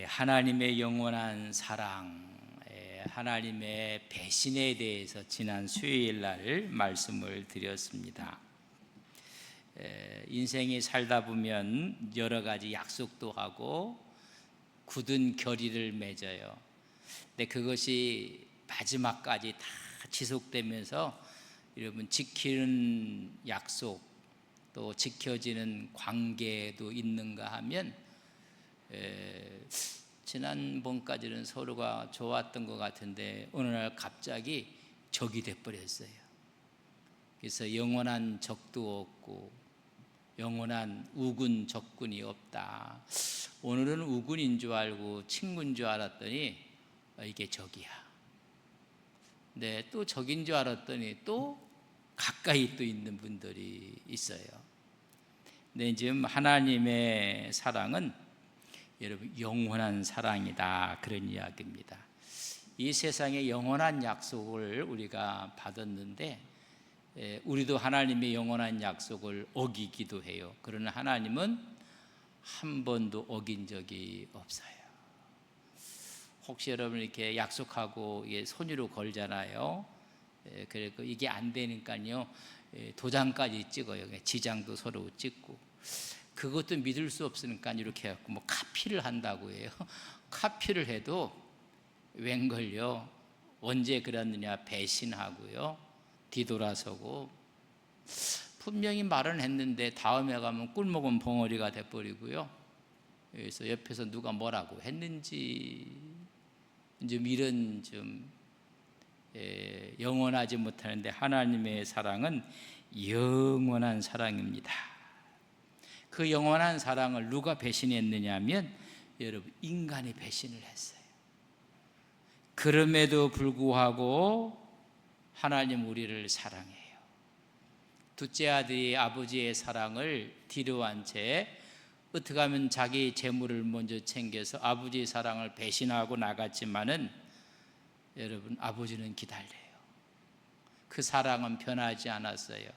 하나님의 영원한 사랑, 하나님의 배신에 대해서 지난 수요일 날 말씀을 드렸습니다. 인생이 살다 보면 여러 가지 약속도 하고 굳은 결의를 맺어요. 근데 그것이 마지막까지 다 지속되면서 여러분 지키는 약속 또 지켜지는 관계도 있는가 하면 지난번까지는 서로가 좋았던 것 같은데 어느 날 갑자기 적이 돼버렸어요. 그래서 영원한 적도 없고 영원한 우군 적군이 없다. 오늘은 우군인 줄 알고 친구인 줄 알았더니 이게 적이야. 근데 또 적인 줄 알았더니 또 가까이 또 있는 분들이 있어요. 근데 지금 하나님의 사랑은 여러분 영원한 사랑이다, 그런 이야기입니다. 이 세상에 영원한 약속을 우리가 받았는데 우리도 하나님의 영원한 약속을 어기기도 해요. 그러나 하나님은 한 번도 어긴 적이 없어요. 혹시 여러분 이렇게 약속하고 손으로 걸잖아요. 그리고 이게 안 되니까요 도장까지 찍어요. 지장도 서로 찍고. 그것도 믿을 수 없으니까 이렇게 해갖고 뭐 카피를 한다고 해요. 카피를 해도 웬걸요, 언제 그랬느냐, 배신하고요, 뒤돌아서고. 분명히 말은 했는데 다음에 가면 꿀먹은 벙어리가 돼버리고요. 그래서 옆에서 누가 뭐라고 했는지 좀 이런 영원하지 못하는데 하나님의 사랑은 영원한 사랑입니다. 그 영원한 사랑을 누가 배신했느냐 하면 여러분 인간이 배신을 했어요. 그럼에도 불구하고 하나님 우리를 사랑해요. 둘째 아들이 아버지의 사랑을 뒤로한 채 어떻게 하면 자기 재물을 먼저 챙겨서 아버지의 사랑을 배신하고 나갔지만은 여러분 아버지는 기다려요. 그 사랑은 변하지 않았어요.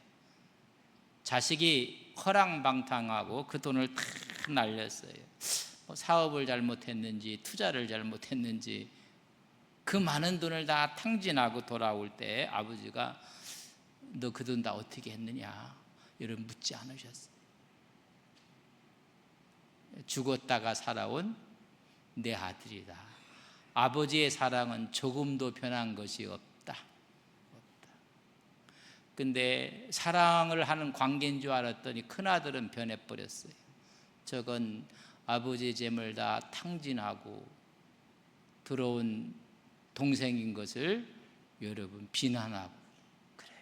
자식이 허랑방탕하고 그 돈을 다 날렸어요. 사업을 잘못했는지 투자를 잘못했는지 그 많은 돈을 다 탕진하고 돌아올 때 아버지가 너 그 돈 다 어떻게 했느냐 여러분 묻지 않으셨어요. 죽었다가 살아온 내 아들이다. 아버지의 사랑은 조금도 변한 것이 없다. 근데 사랑을 하는 관계인 줄 알았더니 큰아들은 변해버렸어요. 저건 아버지의 재물 다 탕진하고 들어온 동생인 것을 여러분 비난하고 그래요.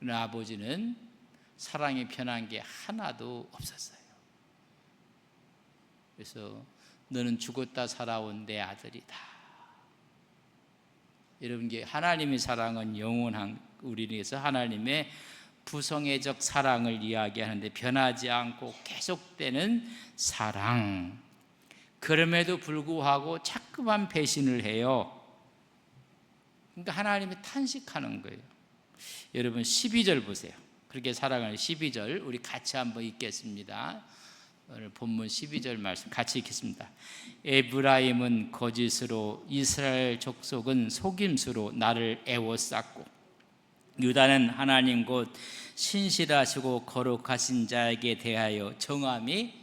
그러나 아버지는 사랑이 변한 게 하나도 없었어요. 그래서 너는 죽었다 살아온 내 아들이다. 여러분, 하나님의 사랑은 영원한, 우리에게서 하나님의 부성애적 사랑을 이야기하는데 변하지 않고 계속되는 사랑. 그럼에도 불구하고 자꾸만 배신을 해요. 그러니까 하나님이 탄식하는 거예요. 여러분 12절 보세요. 그렇게 사랑하는 12절 우리 같이 한번 읽겠습니다. 오늘 본문 12절 말씀 같이 읽겠습니다. 에브라임은 거짓으로 이스라엘 족속은 속임수로 나를 애워쌌고 유다는 하나님 곧 신실하시고 거룩하신 자에게 대하여 정함이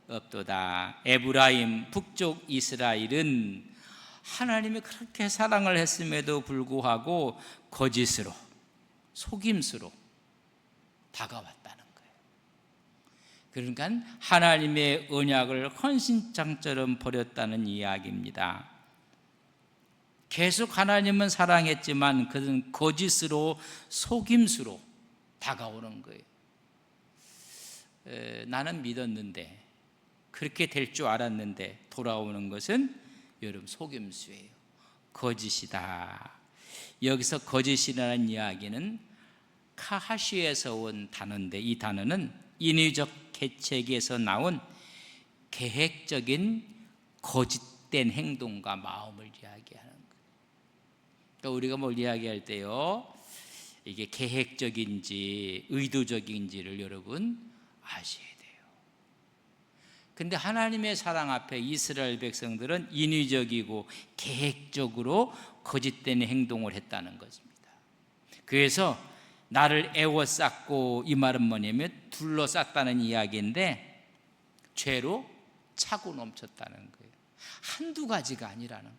없도다. 에브라임 북쪽 이스라엘은 하나님이 그렇게 사랑을 했음에도 불구하고 거짓으로 속임수로 다가왔다는 거예요. 그러니까 하나님의 언약을 헌신장처럼 버렸다는 이야기입니다. 계속 하나님은 사랑했지만 그는 거짓으로 속임수로 다가오는 거예요. 나는 믿었는데 그렇게 될 줄 알았는데 돌아오는 것은 여러분 속임수예요. 거짓이다. 여기서 거짓이라는 이야기는 카하시에서 온 단어인데 이 단어는 인위적 계책에서 나온 계획적인 거짓된 행동과 마음을 이야기하는 거예요. 그러니까 우리가 뭘 이야기할 때요, 이게 계획적인지 의도적인지를 여러분 아셔야 돼요. 근데 하나님의 사랑 앞에 이스라엘 백성들은 인위적이고 계획적으로 거짓된 행동을 했다는 것입니다. 그래서 나를 애워쌌고, 이 말은 뭐냐면 둘러쌌다는 이야기인데 죄로 차고 넘쳤다는 거예요. 한두 가지가 아니라는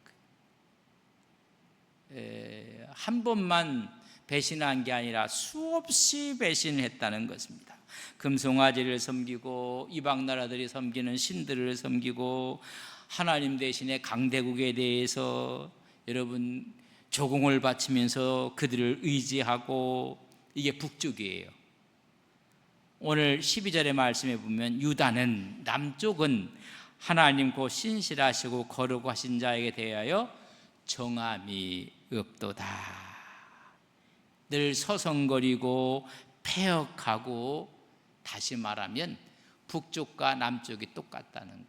거예요. 한 번만 배신한 게 아니라 수없이 배신을 했다는 것입니다. 금송아지를 섬기고 이방 나라들이 섬기는 신들을 섬기고 하나님 대신에 강대국에 대해서 여러분 조공을 바치면서 그들을 의지하고, 이게 북쪽이에요. 오늘 12절의 말씀에 보면 유다는, 남쪽은 하나님 곧 신실하시고 거룩하신 자에게 대하여 정함이 없도다. 늘 서성거리고 패역하고, 다시 말하면 북쪽과 남쪽이 똑같다는 거예요.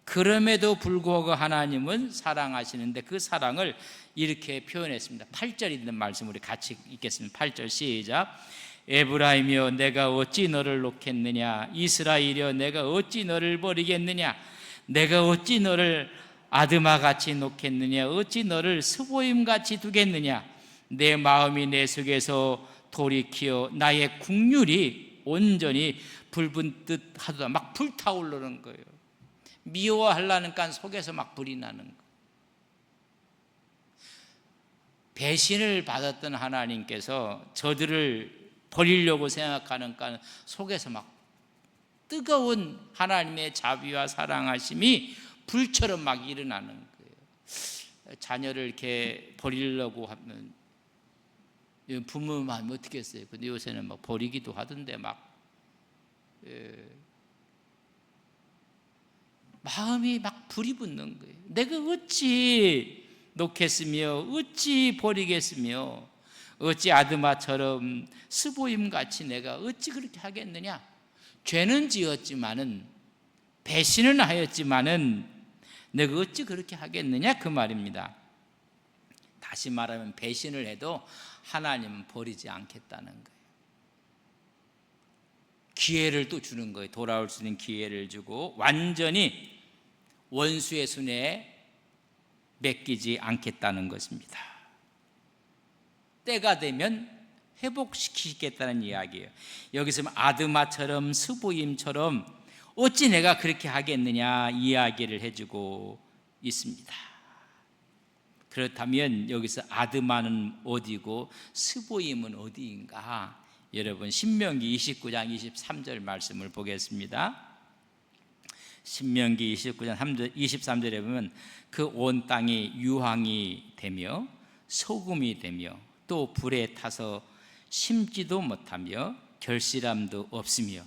그럼에도 불구하고 하나님은 사랑하시는데 그 사랑을 이렇게 표현했습니다. 8절 있는 말씀 우리 같이 읽겠습니다. 8절 시작. 에브라임이여 내가 어찌 너를 놓겠느냐, 이스라엘이여 내가 어찌 너를 버리겠느냐, 내가 어찌 너를 아드마같이 놓겠느냐, 어찌 너를 스보임같이 두겠느냐. 내 마음이 내 속에서 돌이키어 나의 국률이 온전히 불붙 듯 하도다. 막 불타오르는 거예요. 미워하려니까 속에서 막 불이 나는 거예요. 배신을 받았던 하나님께서 저들을 버리려고 생각하니까 속에서 막 뜨거운 하나님의 자비와 사랑하심이 불처럼 막 일어나는 거예요. 자녀를 이렇게 버리려고 하면 부모 마음이 어떻게 했어요? 근데 요새는 막 버리기도 하던데 마음이 막 불이 붙는 거예요. 내가 어찌 놓겠으며 어찌 버리겠으며 어찌 아드마처럼 스보임같이 내가 어찌 그렇게 하겠느냐. 죄는 지었지만은, 배신은 하였지만은 내가 어찌 그렇게 하겠느냐, 그 말입니다. 다시 말하면 배신을 해도 하나님은 버리지 않겠다는 거예요. 기회를 또 주는 거예요. 돌아올 수 있는 기회를 주고 완전히 원수의 손에 맡기지 않겠다는 것입니다. 때가 되면 회복시키겠다는 이야기예요. 여기서 아드마처럼 스보임처럼 어찌 내가 그렇게 하겠느냐 이야기를 해주고 있습니다. 그렇다면 여기서 아드마는 어디고 스보임은 어디인가? 여러분 신명기 29장 23절 말씀을 보겠습니다. 신명기 29장 23절에 보면 그 온 땅이 유황이 되며 소금이 되며 또 불에 타서 심지도 못하며 결실함도 없으며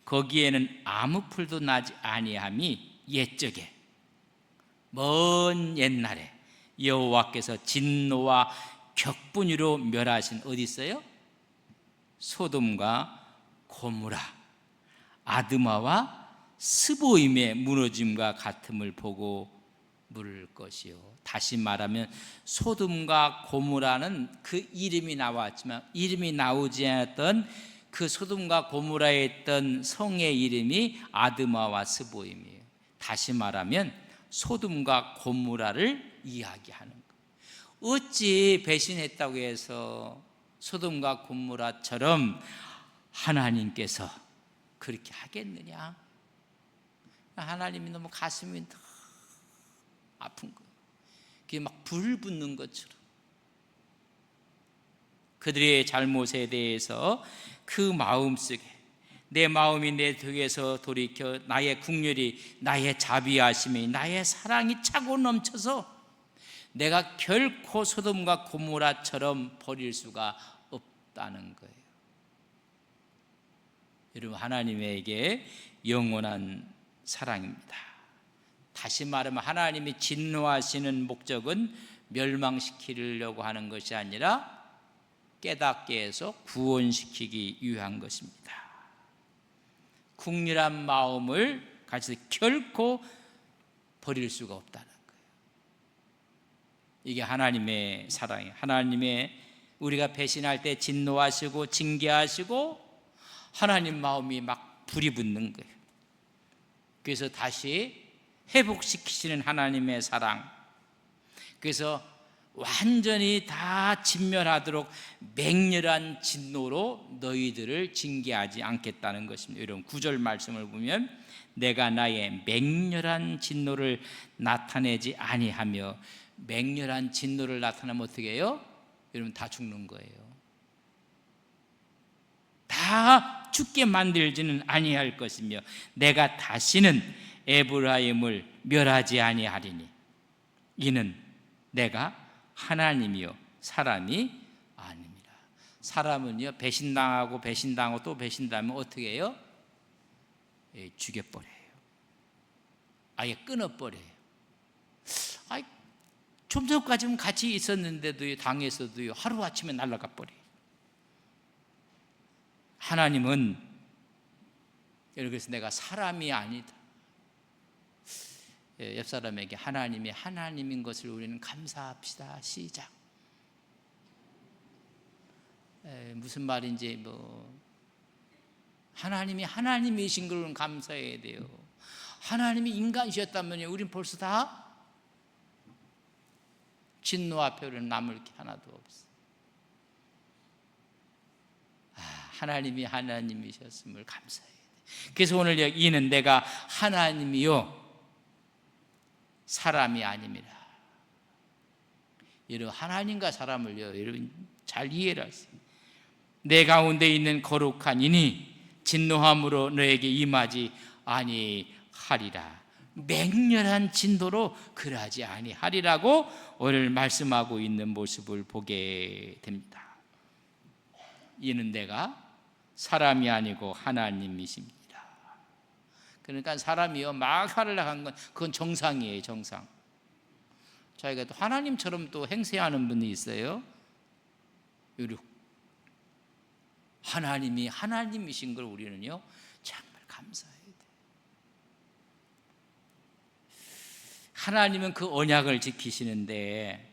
거기에는 아무 풀도 나지 아니함이 옛적에, 먼 옛날에 여호와께서 진노와 격분으로 멸하신, 어디 있어요? 소돔과 고모라, 아드마와 스보임의 무너짐과 같음을 보고 물을 것이요. 다시 말하면 소돔과 고모라는 그 이름이 나왔지만 이름이 나오지 않았던 그 소돔과 고모라에 있던 성의 이름이 아드마와 스보임이에요. 다시 말하면 소돔과 고모라를 이야기하는 거예요. 어찌 배신했다고 해서 소돔과 고모라처럼 하나님께서 그렇게 하겠느냐? 하나님이 너무 가슴이 너무 아픈 거예요. 그게 막 불 붙는 것처럼. 그들의 잘못에 대해서 그 마음속에, 내 마음이 내 속에서 돌이켜 나의 국률이, 나의 자비하심이, 나의 사랑이 차고 넘쳐서 내가 결코 소돔과 고모라처럼 버릴 수가 없다는 거예요. 여러분, 하나님에게 영원한 사랑입니다. 다시 말하면 하나님이 진노하시는 목적은 멸망시키려고 하는 것이 아니라 깨닫게 해서 구원시키기 위한 것입니다. 국률한 마음을 가지고 결코 버릴 수가 없다는 거예요. 이게 하나님의 사랑이에요. 하나님의, 우리가 배신할 때 진노하시고 징계하시고 하나님 마음이 막 불이 붙는 거예요. 그래서 다시 회복시키시는 하나님의 사랑, 그래서 완전히 다 진멸하도록 맹렬한 진노로 너희들을 징계하지 않겠다는 것입니다. 여러분 9절 말씀을 보면 내가 나의 맹렬한 진노를 나타내지 아니하며, 맹렬한 진노를 나타내면 어떻게 해요? 여러분 다 죽는 거예요. 다 죽게 만들지는 아니할 것이며 내가 다시는 에브라임을 멸하지 아니하리니 이는 내가 하나님이요 사람이 아닙니다. 사람은요 배신당하고 배신당하고 또 배신당하면 어떻게 해요? 죽여버려요. 아예 끊어버려요. 좀 전까지는 같이 있었는데도요, 당에서도요 하루아침에 날아가 버려요. 하나님은, 그래서 내가 사람이 아니다. 옆 사람에게 하나님이 하나님인 것을 우리는 감사합시다. 시작. 무슨 말인지 하나님이 하나님이신 걸 감사해야 돼요. 하나님이 인간이셨다면요 우린 벌써 다 진노 앞에는 남을 게 하나도 없어. 하나님이 하나님이셨음을 감사해야 돼. 그래서 오늘 이는 내가 하나님이요 사람이 아닙니다. 여러분 하나님과 사람을요 여러분 잘 이해를 하세요. 내 가운데 있는 거룩한 이니 진노함으로 너에게 임하지 아니하리라. 맹렬한 진도로 그러하지 아니하리라고 오늘 말씀하고 있는 모습을 보게 됩니다. 이는 내가 사람이 아니고 하나님이십니다. 그러니까 사람이요 막 화를 나간 건 그건 정상이에요. 정상. 저희가 또 하나님처럼 또 행세하는 분이 있어요. 하나님이 하나님이신 걸 우리는요 정말 감사해야 돼요. 하나님은 그 언약을 지키시는데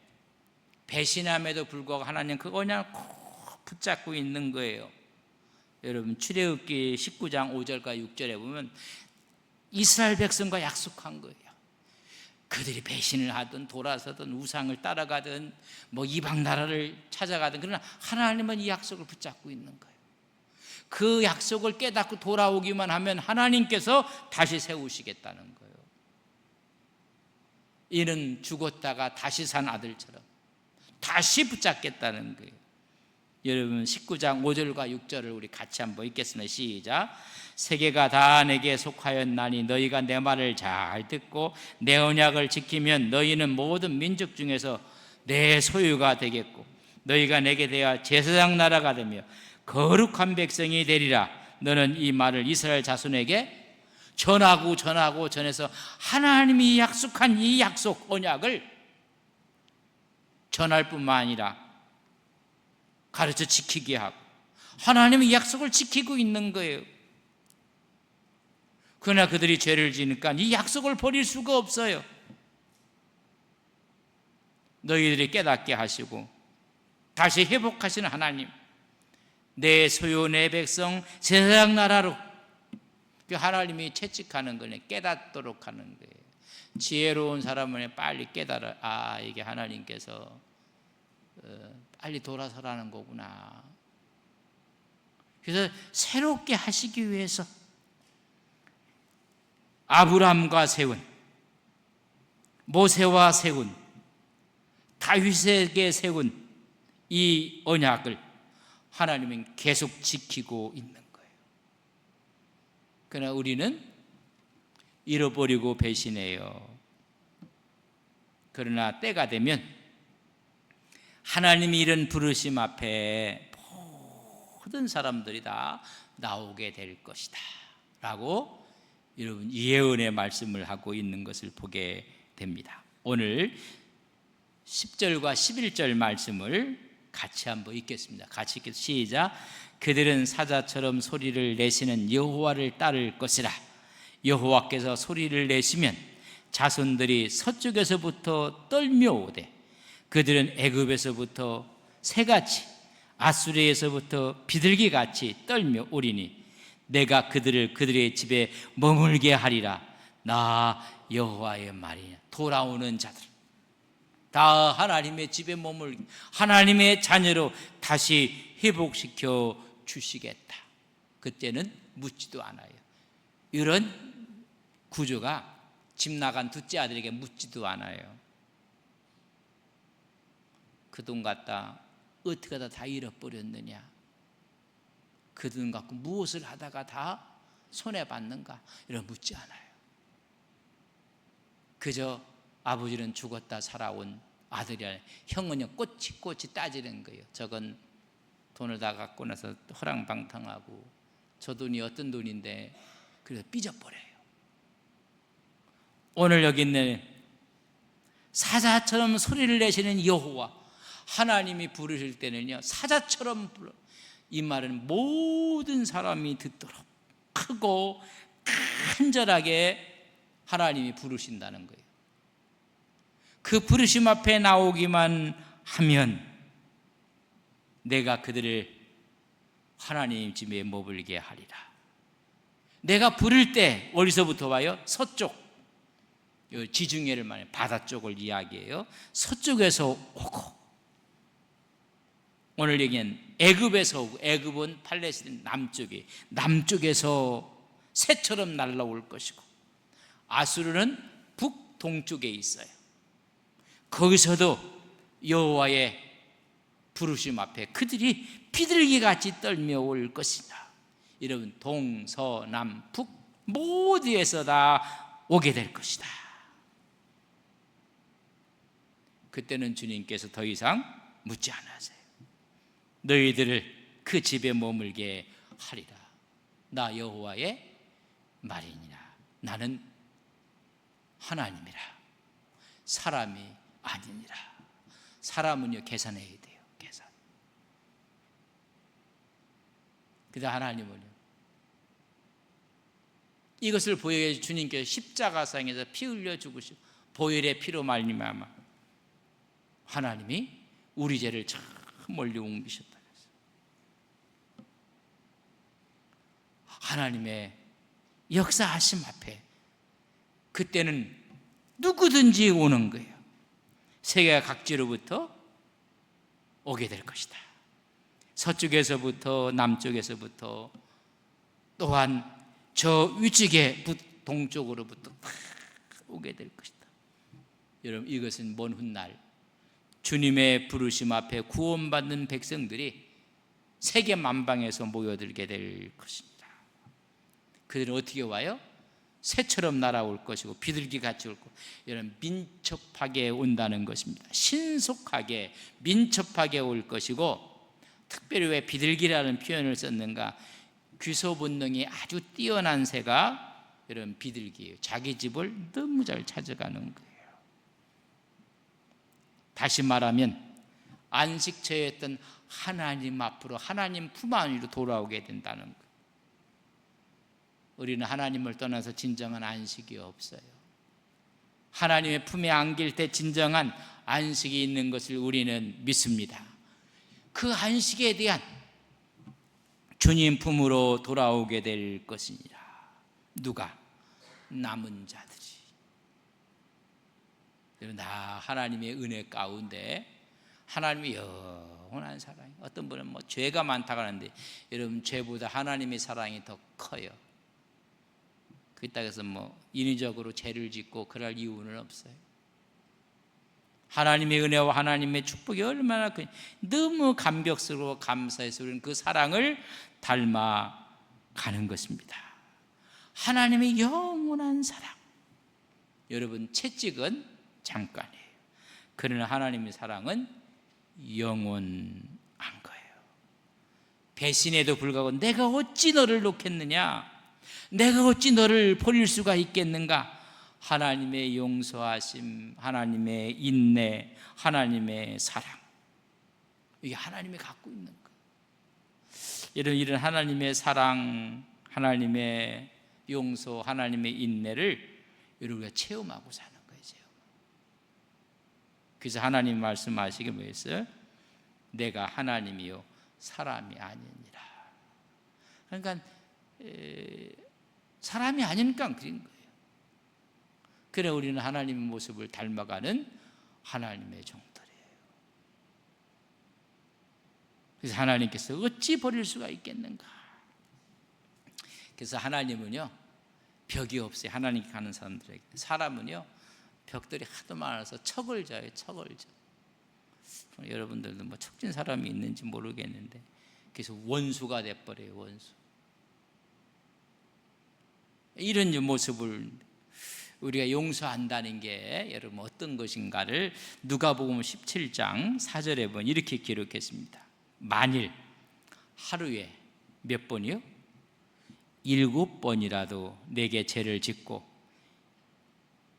배신함에도 불구하고 하나님 그 언약을 꼭 붙잡고 있는 거예요. 여러분 출애굽기 19장 5절과 6절에 보면 이스라엘 백성과 약속한 거예요. 그들이 배신을 하든 돌아서든 우상을 따라가든 이방 나라를 찾아가든, 그러나 하나님은 이 약속을 붙잡고 있는 거예요. 그 약속을 깨닫고 돌아오기만 하면 하나님께서 다시 세우시겠다는 거예요. 이는 죽었다가 다시 산 아들처럼 다시 붙잡겠다는 거예요. 여러분 19장 5절과 6절을 우리 같이 한번 읽겠습니다. 시작. 세계가 다 내게 속하였나니 너희가 내 말을 잘 듣고 내 언약을 지키면 너희는 모든 민족 중에서 내 소유가 되겠고 너희가 내게 대하여 제사장 나라가 되며 거룩한 백성이 되리라. 너는 이 말을 이스라엘 자손에게 전해서 하나님이 약속한 이 약속 언약을 전할 뿐만 아니라 가르쳐 지키게 하고, 하나님의 약속을 지키고 있는 거예요. 그러나 그들이 죄를 지니까 이 약속을 버릴 수가 없어요. 너희들이 깨닫게 하시고 다시 회복하시는 하나님, 내 소유 내 백성 제사장 나라로, 그 하나님이 채찍하는 거네, 깨닫도록 하는 거예요. 지혜로운 사람은 빨리 깨달아, 이게 하나님께서 빨리 돌아서라는 거구나. 그래서 새롭게 하시기 위해서 아브람과 세운, 모세와 세운, 다윗에게 세운 이 언약을 하나님은 계속 지키고 있는 거예요. 그러나 우리는 잃어버리고 배신해요. 그러나 때가 되면 하나님이 이런 부르심 앞에 모든 사람들이 다 나오게 될 것이다 라고 여러분 예언의 말씀을 하고 있는 것을 보게 됩니다. 오늘 10절과 11절 말씀을 같이 한번 읽겠습니다. 같이 읽겠습니다. 시작. 그들은 사자처럼 소리를 내시는 여호와를 따를 것이라. 여호와께서 소리를 내시면 자손들이 서쪽에서부터 떨며 오되 그들은 애굽에서부터 새같이 아수르에서부터 비둘기같이 떨며 오리니 내가 그들의 집에 머물게 하리라. 나 여호와의 말이냐. 돌아오는 자들 다 하나님의 집에 머물게, 하나님의 자녀로 다시 회복시켜 주시겠다. 그때는 묻지도 않아요. 이런 구조가 집 나간 둘째 아들에게 묻지도 않아요. 그 돈 갖다 어떻게 하다 다 잃어버렸느냐, 그 돈 갖고 무엇을 하다가 다 손해받는가, 이런 묻지 않아요. 그저 아버지는 죽었다 살아온 아들이라, 형은 꼬치꼬치 따지는 거예요. 저건 돈을 다 갖고 나서 허랑방탕하고, 저 돈이 어떤 돈인데, 그래서 삐져버려요. 오늘 여기 있는 사자처럼 소리를 내시는 여호와, 하나님이 부르실 때는요, 사자처럼 불러. 이 말은 모든 사람이 듣도록 크고 간절하게 하나님이 부르신다는 거예요. 그 부르심 앞에 나오기만 하면 내가 그들을 하나님 집에 머물게 하리라. 내가 부를 때 어디서부터 와요? 서쪽, 지중해를 말해 바다 쪽을 이야기해요. 서쪽에서 오고, 오늘 얘기한 애굽에서 오고, 애굽은 팔레스틴 남쪽에서 새처럼 날라올 것이고, 아수르는 북동쪽에 있어요. 거기서도 여호와의 부르심 앞에 그들이 비둘기같이 떨며 올 것이다. 여러분, 동서남북 모두에서 다 오게 될 것이다. 그때는 주님께서 더 이상 묻지 않으세요. 너희들을 그 집에 머물게 하리라. 나 여호와의 말이니라. 나는 하나님이라, 사람이 아니니라. 사람은요, 계산해야 돼요. 계산. 그다음 하나님은요, 이것을 보여야 주님께서 십자가상에서 피 흘려 죽으시고 보혈의 피로 말미암아 하나님이 우리 죄를 참 멀리 옮기셨다. 하나님의 역사하심 앞에 그때는 누구든지 오는 거예요. 세계 각지로부터 오게 될 것이다. 서쪽에서부터 남쪽에서부터, 또한 저 위쪽에 동쪽으로부터 다 오게 될 것이다. 여러분, 이것은 먼 훗날 주님의 부르심 앞에 구원받는 백성들이 세계 만방에서 모여들게 될 것입니다. 그들은 어떻게 와요? 새처럼 날아올 것이고 비둘기같이 올 것이고, 이런 민첩하게 온다는 것입니다. 신속하게 민첩하게 올 것이고, 특별히 왜 비둘기라는 표현을 썼는가? 귀소 본능이 아주 뛰어난 새가 이런 비둘기예요. 자기 집을 너무 잘 찾아가는 거예요. 다시 말하면 안식처였던 하나님 앞으로, 하나님 품 안으로 돌아오게 된다는 거예요. 우리는 하나님을 떠나서 진정한 안식이 없어요. 하나님의 품에 안길 때 진정한 안식이 있는 것을 우리는 믿습니다. 그 안식에 대한 주님 품으로 돌아오게 될 것이니라. 누가? 남은 자들이. 나 하나님의 은혜 가운데 하나님의 영원한 사랑이, 어떤 분은 뭐 죄가 많다고 하는데, 여러분, 죄보다 하나님의 사랑이 더 커요. 그렇다고 해서 뭐 인위적으로 죄를 짓고 그럴 이유는 없어요. 하나님의 은혜와 하나님의 축복이 얼마나 너무 감격스러워 감사해서 우리는 그 사랑을 닮아가는 것입니다. 하나님의 영원한 사랑. 여러분, 채찍은 잠깐이에요. 그러나 하나님의 사랑은 영원한 거예요. 배신에도 불구하고 내가 어찌 너를 놓겠느냐, 내가 어찌 너를 버릴 수가 있겠는가. 하나님의 용서하심, 하나님의 인내, 하나님의 사랑, 이게 하나님이 갖고 있는 거예요. 이런 하나님의 사랑, 하나님의 용서, 하나님의 인내를 우리가 체험하고 사는 거예요. 그래서 하나님 말씀하시기 뭐였어요? 내가 하나님이요 사람이 아니니라. 그러니까 사람이 아니니까 그린 거예요. 그래 우리는 하나님의 모습을 닮아가는 하나님의 종들이에요. 그래서 하나님께서 어찌 버릴 수가 있겠는가. 그래서 하나님은요 벽이 없어요. 하나님 가는 사람들에게. 사람은요 벽들이 하도 많아서 척을 져요. 척을 져. 여러분들도 뭐 척진 사람이 있는지 모르겠는데 그래서 원수가 돼버려요. 원수. 이런 모습을 우리가 용서한다는 게 여러분 어떤 것인가를 누가복음 17장 4절에 보면 이렇게 기록했습니다. 만일 하루에 몇 번이요? 7번이라도 내게 죄를 짓고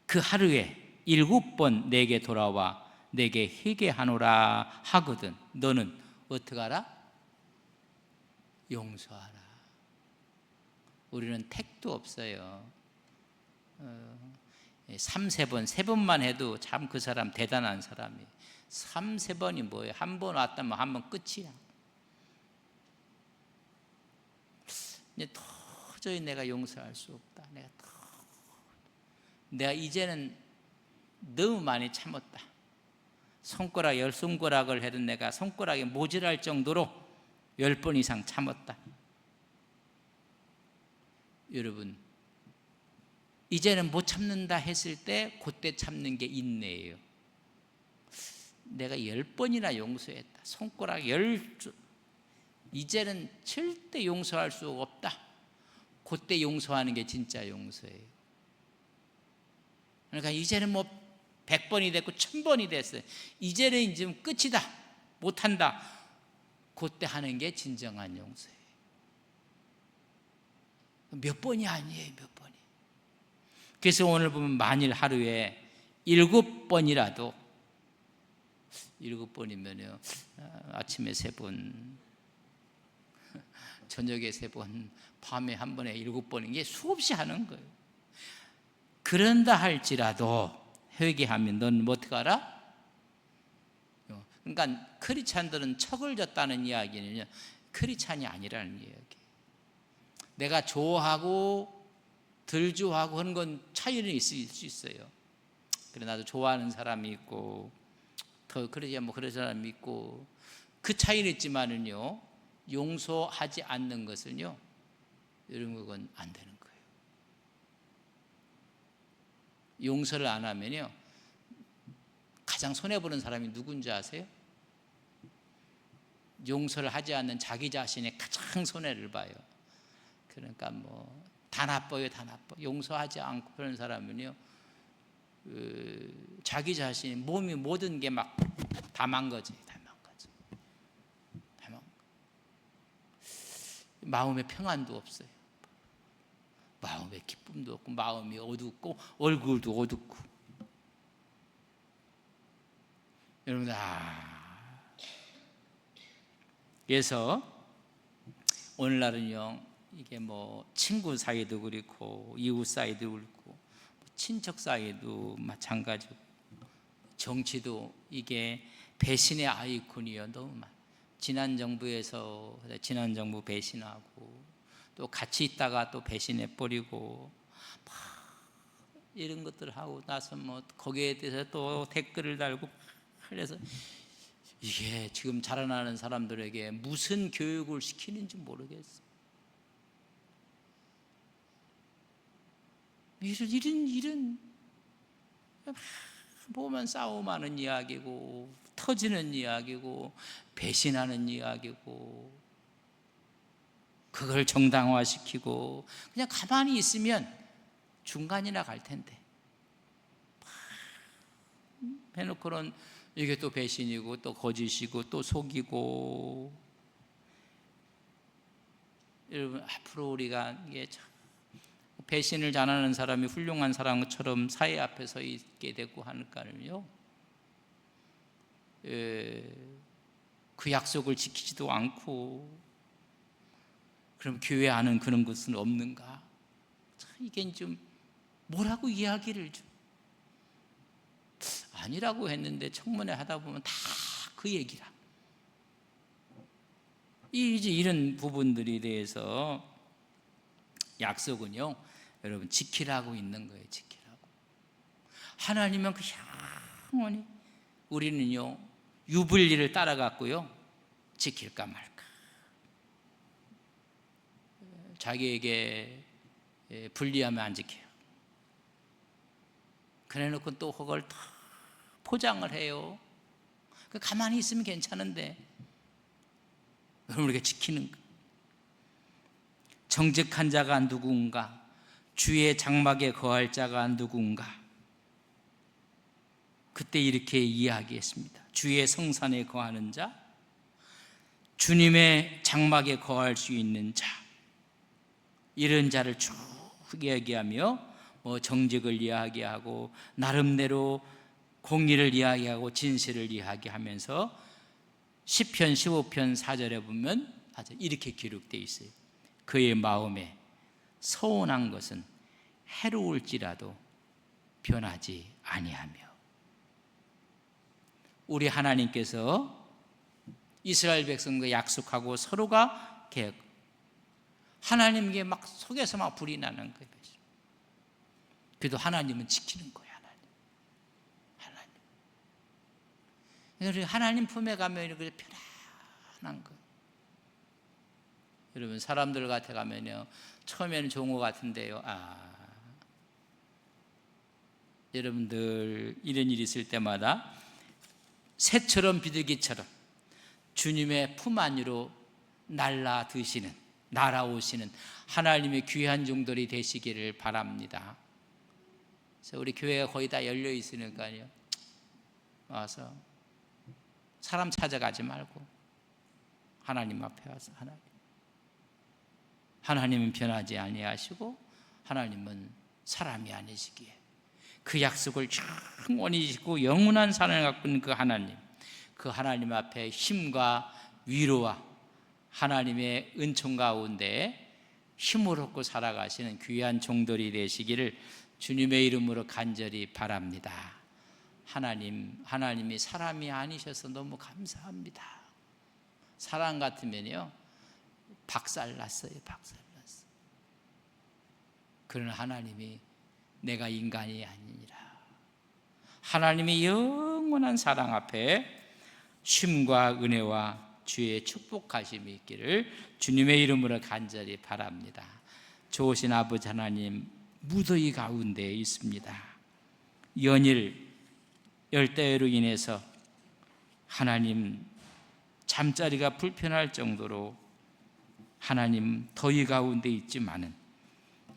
그 하루에 7번 내게 돌아와 내게 회개하노라 하거든 너는 어떻게 하라? 용서하라. 우리는 택도 없어요. 3, 4번, 3번만 해도 참 그 사람 대단한 사람이에요. 3, 4번이 뭐예요? 한 번 왔다면 한 번 끝이야. 이제 도저히 내가 용서할 수 없다. 내가 이제는 너무 많이 참았다. 손가락 10손가락을 해도 내가 손가락이 모자랄 정도로 10번 이상 참았다. 여러분 이제는 못 참는다 했을 때 그때 참는 게 인내예요. 내가 10번이나 용서했다. 손가락 10 이제는 절대 용서할 수 없다. 그때 용서하는 게 진짜 용서예요. 그러니까 이제는 뭐 100번이 됐고 1000번이 됐어요. 이제는 이제 끝이다. 못한다. 그때 하는 게 진정한 용서예요. 몇 번이 아니에요. 몇 번이. 그래서 오늘 보면 만일 하루에 7번이라도 7번이면요 아침에 3번 저녁에 3번 밤에 한 번에 7번 이게 수없이 하는 거예요. 그런다 할지라도 회개하면 넌 뭐 어떻게 알아? 그러니까 크리스찬들은 척을 졌다는 이야기는요 크리스찬이 아니라는 이야기예요. 내가 좋아하고 덜 좋아하고 하는 건 차이는 있을 수 있어요. 그래 나도 좋아하는 사람이 있고 더 그러지 뭐 그런 사람이 있고 그 차이는 있지만은요 용서하지 않는 것은요 이런 건 안 되는 거예요. 용서를 안 하면요 가장 손해보는 사람이 누군지 아세요? 용서를 하지 않는 자기 자신이 가장 손해를 봐요. 그러니까 뭐 다 나빠요. 다 나빠. 용서하지 않고 그런 사람은요 자기 자신이 몸이 모든 게 막 다 망가져요. 다 망가져. 다 망가져. 마음에 평안도 없어요. 마음에 기쁨도 없고 마음이 어둡고 얼굴도 어둡고. 여러분들 그래서 오늘날은요 이게 뭐 친구 사이도 그렇고 이웃 사이도 그렇고 친척 사이도 마찬가지고 정치도 이게 배신의 아이콘이요 너무 많아요. 지난 정부에서 지난 정부 배신하고 또 같이 있다가 또 배신해 버리고 이런 것들을 하고 나서 뭐 거기에 대해서 또 댓글을 달고 그래서 이게 지금 자라나는 사람들에게 무슨 교육을 시키는지 모르겠어요. 이런 보면 싸움하는 이야기고 터지는 이야기고 배신하는 이야기고 그걸 정당화시키고 그냥 가만히 있으면 중간이나 갈 텐데 해놓고는 이게 또 배신이고 또 거짓이고 또 속이고. 여러분 앞으로 우리가 이게 참 배신을 잘하는 사람이 훌륭한 사람처럼 사회 앞에 서 있게 되고 하니까요 그 약속을 지키지도 않고 그럼 교회 안은 그런 것은 없는가? 참 이게 좀 뭐라고 이야기를 좀 아니라고 했는데 청문회 하다 보면 다 그 얘기라. 이제 이런 부분들에 대해서 약속은요, 여러분 지키라고 있는 거예요. 지키라고. 하나님은 그 영원히, 우리는요 유불리를 따라갔고요, 지킬까 말까. 자기에게 불리하면 안 지켜요. 그래놓고 또 그걸 다 포장을 해요. 가만히 있으면 괜찮은데 여러분, 우리가 지키는 거. 정직한 자가 누구인가? 주의 장막에 거할 자가 누구인가? 그때 이렇게 이야기했습니다. 주의 성산에 거하는 자, 주님의 장막에 거할 수 있는 자, 이런 자를 쭉 이야기하며 정직을 이야기하고 나름대로 공의를 이야기하고 진실을 이야기하면서 시편 15편 4절에 보면 이렇게 기록되어 있어요. 그의 마음에 서운한 것은 해로울지라도 변하지 아니하며. 우리 하나님께서 이스라엘 백성과 약속하고 서로가 계획, 하나님께 막 속에서 막 불이 나는 거예요. 그래도 하나님은 지키는 거예요. 하나님. 하나님 품에 가면 이렇게 편안한 거예요. 여러분, 사람들 같아 가면요, 처음에는 좋은 것 같은데요, 여러분들 이런 일이 있을 때마다 새처럼 비둘기처럼 주님의 품 안으로 날아오시는 하나님의 귀한 종들이 되시기를 바랍니다. 그래서 우리 교회가 거의 다 열려 있으니까요, 와서 사람 찾아가지 말고 하나님 앞에 와서, 하나님은 변하지 아니하시고 하나님은 사람이 아니시기에 그 약속을 영원히 지키고 영원한 사랑을 갖고 있는 그 하나님 앞에 힘과 위로와 하나님의 은총 가운데 힘을 얻고 살아가시는 귀한 종들이 되시기를 주님의 이름으로 간절히 바랍니다. 하나님이 사람이 아니셔서 너무 감사합니다. 사람 같으면요 박살났어요. 그러나 하나님이 내가 인간이 아니니라. 하나님의 영원한 사랑 앞에 쉼과 은혜와 주의 축복하심이 있기를 주님의 이름으로 간절히 바랍니다. 좋으신 아버지 하나님, 무더위 가운데 있습니다. 연일 열대야로 인해서 하나님 잠자리가 불편할 정도로 하나님 더위 가운데 있지만은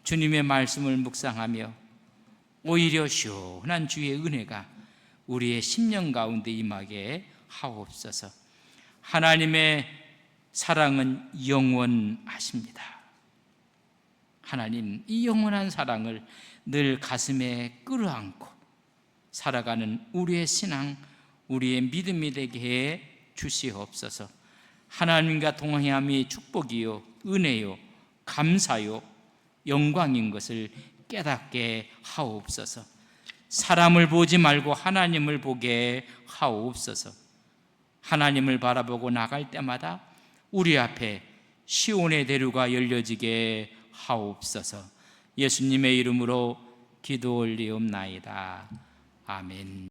주님의 말씀을 묵상하며 오히려 시원한 주의 은혜가 우리의 심령 가운데 임하게 하옵소서. 하나님의 사랑은 영원하십니다. 하나님, 이 영원한 사랑을 늘 가슴에 끌어안고 살아가는 우리의 신앙, 우리의 믿음이 되게 해 주시옵소서. 하나님과 동행함이 축복이요, 은혜요, 감사요, 영광인 것을 깨닫게 하옵소서. 사람을 보지 말고 하나님을 보게 하옵소서. 하나님을 바라보고 나갈 때마다 우리 앞에 시온의 대루가 열려지게 하옵소서. 예수님의 이름으로 기도 올리옵나이다. 아멘.